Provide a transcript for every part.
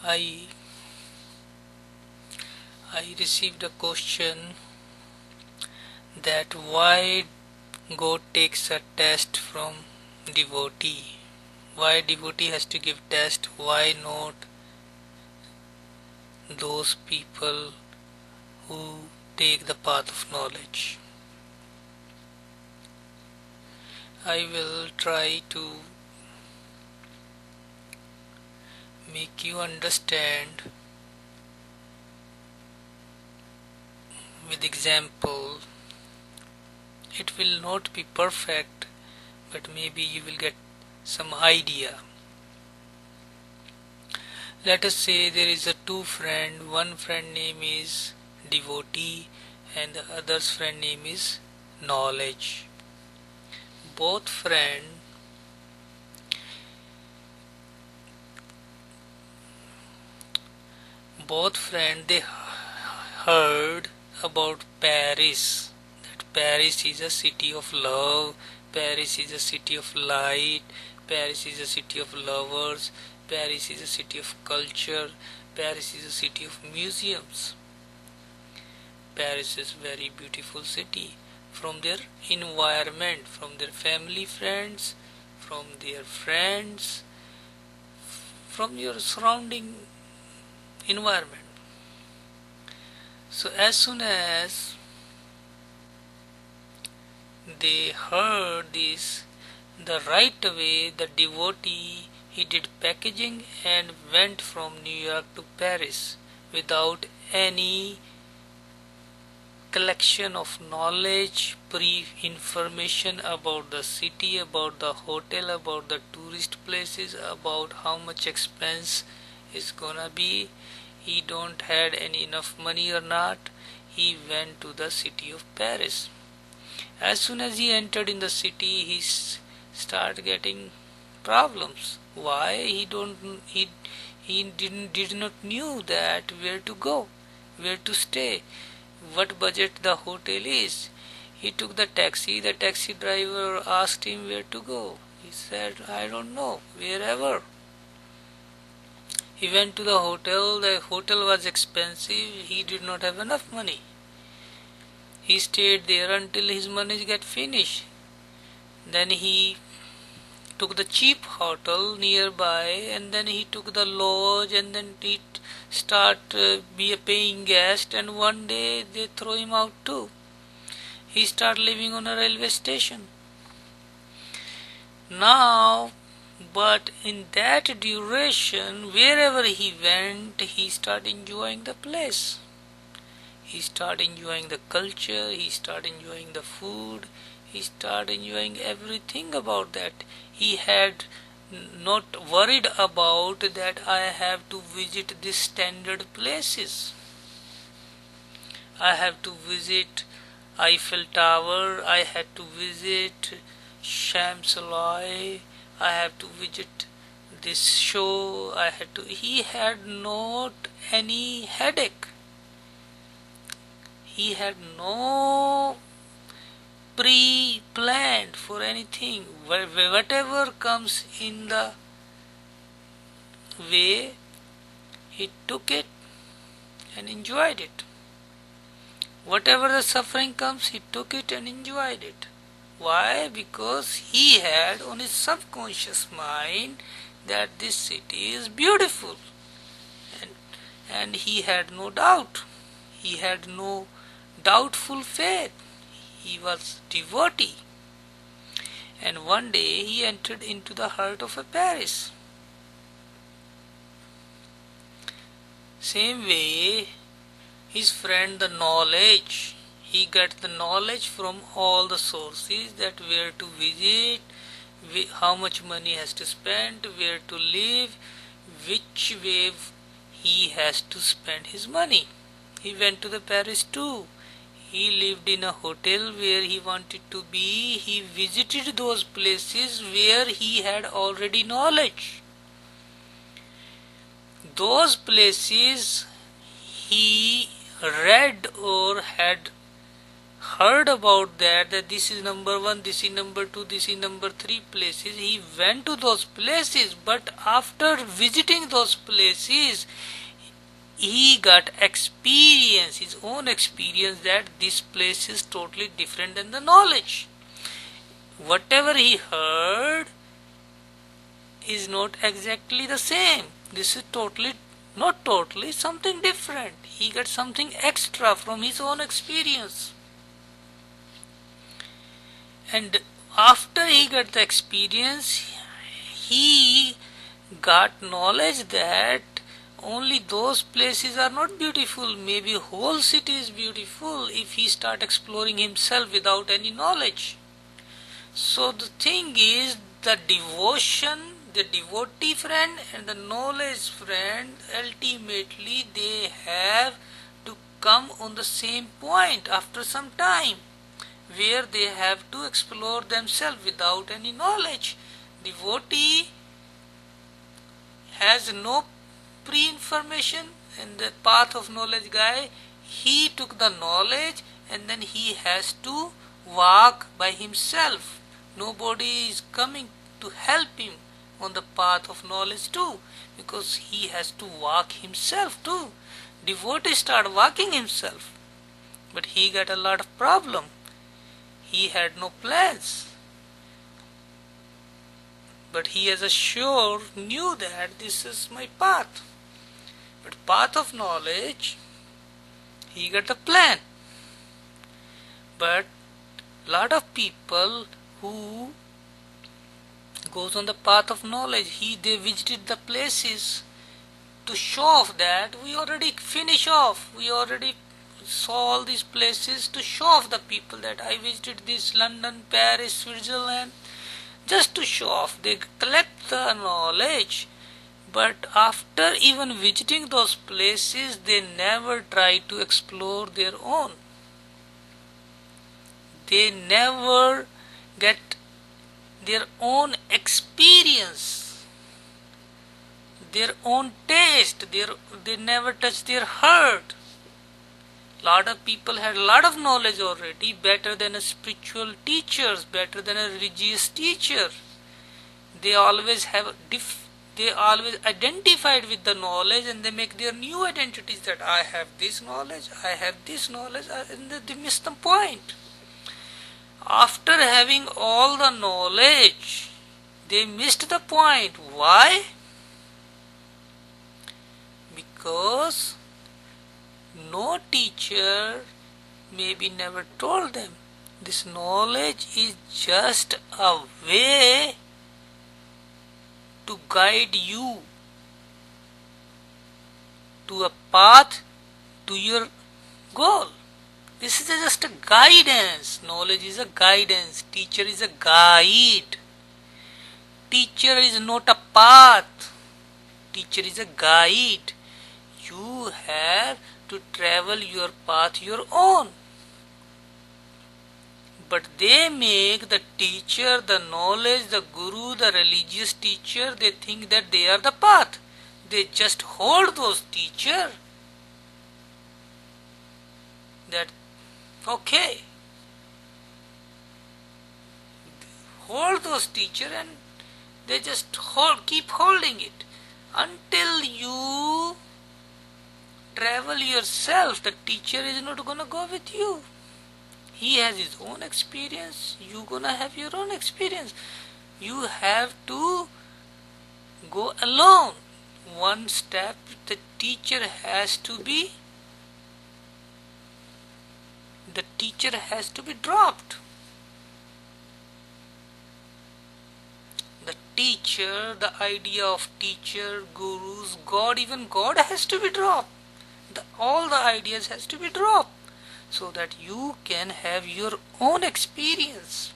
I received a question that why God takes a test from devotee. Why devotee has to give test? Why not those people who take the path of knowledge? I will try to make you understand with example. It will not be perfect, but maybe you will get some idea. Let us say there is a two friend. One friend name is devotee and the other's friend name is knowledge. Both friend they heard about Paris. That Paris is a city of love. Paris is a city of light. Paris is a city of lovers. Paris is a city of culture. Paris is a city of museums. Paris is a very beautiful city. From their environment, from their family friends, from their friends, from your surrounding environment. So as soon as they heard this, the right away the devotee, he did packaging and went from New York to Paris without any collection of knowledge, pre-information about the city, about the hotel, about the tourist places, about how much expense is gonna be. He don't had any enough money or not. He went to the city of Paris. As soon as he entered in the city, he started getting problems. Why? He did not knew that where to go, where to stay, what budget the hotel is. He took the taxi. The taxi driver asked him where to go. He said, I don't know, wherever. He went to the hotel. The hotel was expensive. He did not have enough money. He stayed there until his money get finished. Then he took the cheap hotel nearby, and then he took the lodge, and then he start be a paying guest, and one day they throw him out too. He start living on a railway station. Now, but in that duration, wherever he went, he start enjoying the place. He start enjoying the culture, he start enjoying the food, he start enjoying everything about that. He had not worried about that I have to visit these standard places. I have to visit Eiffel Tower, I had to visit Champs-Élysées, I have to visit this show, he had not any headache. He had no pre-planned for anything. Whatever comes in the way, he took it and enjoyed it. Whatever the suffering comes, he took it and enjoyed it. Why? Because he had on his subconscious mind that this city is beautiful. And he had no doubt. He had no doubtful faith. He was devotee. And one day he entered into the heart of a Paris. Same way, his friend the knowledge, he got the knowledge from all the sources that where to visit, how much money has to spend, where to live, which way he has to spend his money. He went to the Paris too. He lived in a hotel where he wanted to be. He visited those places where he had already knowledge. Those places he read or had heard about that this is number one, this is number two, this is number three places, he went to those places. But after visiting those places, he got experience, his own experience, that this place is totally different than the knowledge. Whatever he heard is not exactly the same. This is totally, not totally, something different. He got something extra from his own experience. And after he got the experience, he got knowledge that only those places are not beautiful. Maybe whole city is beautiful if he start exploring himself without any knowledge. So the thing is, the devotion, the devotee friend and the knowledge friend, ultimately they have to come on the same point after some time, where they have to explore themselves without any knowledge. Devotee has no pre-information, and the path of knowledge guy, he took the knowledge and then he has to walk by himself. Nobody is coming to help him on the path of knowledge too, because he has to walk himself too. Devotee start walking himself, but he got a lot of problem. He had no plans, but he as a sure knew that this is my path. But path of knowledge, he got a plan. But lot of people who goes on the path of knowledge, they visited the places to show off that we already finish off, we already saw all these places, to show off the people that I visited this London, Paris, Switzerland, just to show off. They collect the knowledge, but after even visiting those places, they never try to explore their own. They never get their own experience, their own taste, they never touch their heart. Lot of people had a lot of knowledge already, better than a spiritual teachers, better than a religious teacher. They always have they always identified with the knowledge, and they make their new identities, that I have this knowledge, I have this knowledge, and they miss the point. After having all the knowledge, they missed the point. Why? Because no teacher maybe never told them. This knowledge is just a way to guide you to a path to your goal. This is just a guidance. Knowledge is a guidance. Teacher is a guide. Teacher is not a path. Teacher is a guide. You have to travel your path your own. But they make the teacher, the knowledge, the guru, the religious teacher, they think that they are the path. They just hold those teacher. That, okay. Hold those teacher and they just keep holding it. Until you travel yourself, the teacher is not gonna go with you. He has his own experience, you gonna have your own experience. You have to go alone. One step, the teacher has to be dropped. The teacher, the idea of teacher, gurus, God, even God has to be dropped. All the ideas has to be dropped, so that you can have your own experience.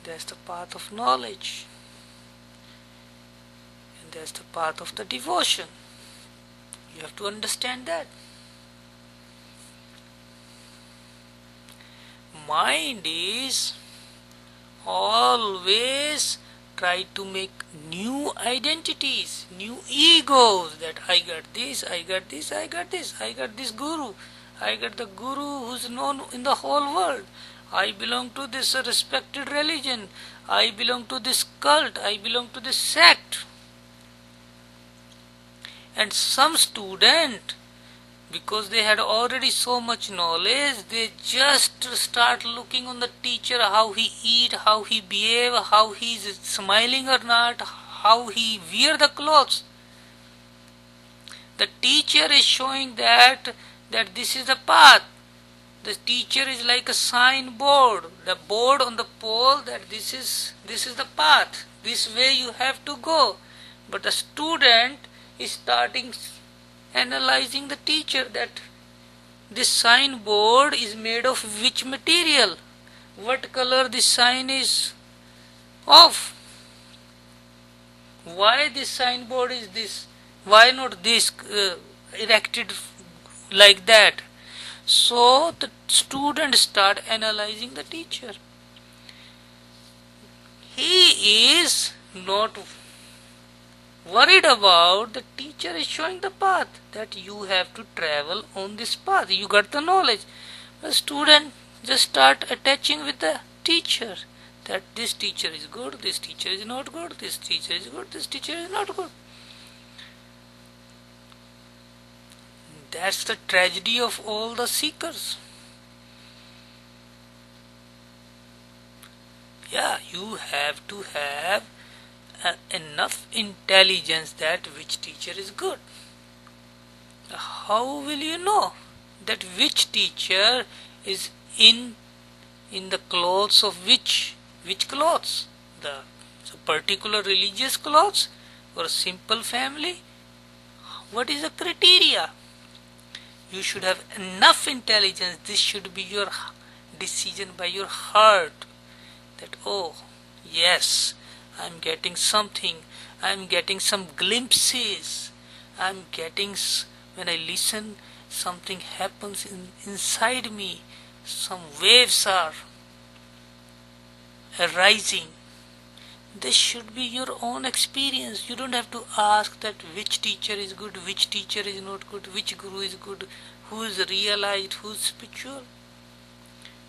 That's the path of knowledge, and that's the path of the devotion. You have to understand that. Mind is always try to make new identities, new egos, that I got this, I got this, I got this, I got this guru, I get the guru who's known in the whole world. I belong to this respected religion. I belong to this cult. I belong to this sect. And some student, because they had already so much knowledge, they just start looking on the teacher, how he eat, how he behave, how he is smiling or not, how he wear the clothes. The teacher is showing that this is the path. The teacher is like a signboard, the board on the pole, that this is the path, this way you have to go. But the student is starting analyzing the teacher, that this signboard is made of which material, what color this sign is of, why this signboard is this, why not this erected like that. So the student start analyzing the teacher. He is not worried about the teacher is showing the path, that you have to travel on this path. You got the knowledge. The student just start attaching with the teacher, that this teacher is good, this teacher is not good, this teacher is good, this teacher is not good. That's the tragedy of all the seekers. Yeah, you have to have enough intelligence that which teacher is good. How will you know that which teacher is in the clothes of which clothes? The particular religious clothes or a simple family? What is the criteria? You should have enough intelligence. This should be your decision by your heart, that oh yes, I'm getting something, I'm getting some glimpses, I'm getting, when I listen, something happens inside me, some waves are arising. This should be your own experience. You don't have to ask that which teacher is good, which teacher is not good, which guru is good, who is realized, who is spiritual.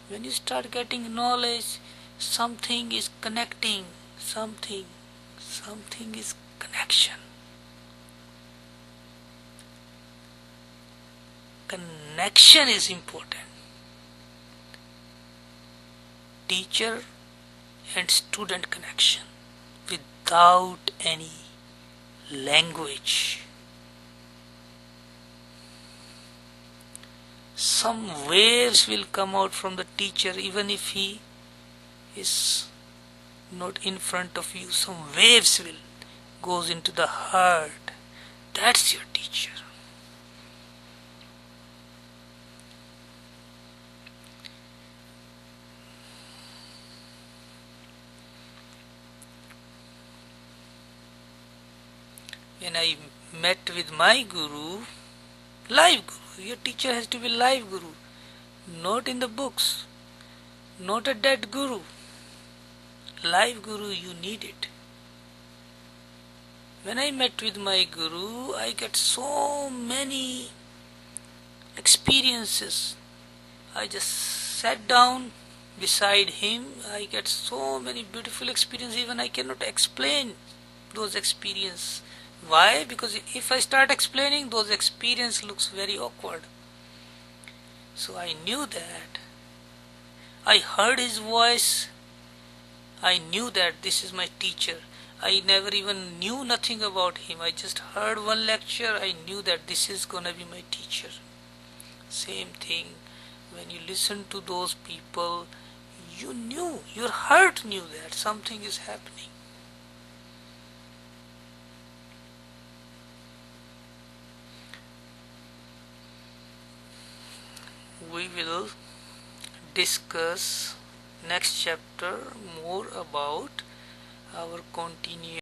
When you start getting knowledge, something is connecting, something is connection. Connection is important. Teacher and student connection without any language. Some waves will come out from the teacher, even if he is not in front of you. Some waves will goes into the heart. That's your teacher. When I met with my guru, live guru, your teacher has to be live guru, not in the books, not a dead guru. Live guru, you need it. When I met with my guru, I get so many experiences. I just sat down beside him. I get so many beautiful experiences, even I cannot explain those experiences. Why? Because if I start explaining, those experience looks very awkward. So I knew that. I heard his voice. I knew that this is my teacher. I never even knew nothing about him. I just heard one lecture. I knew that this is gonna be my teacher. Same thing. When you listen to those people, you knew, your heart knew that something is happening. We will discuss next chapter more about our continuation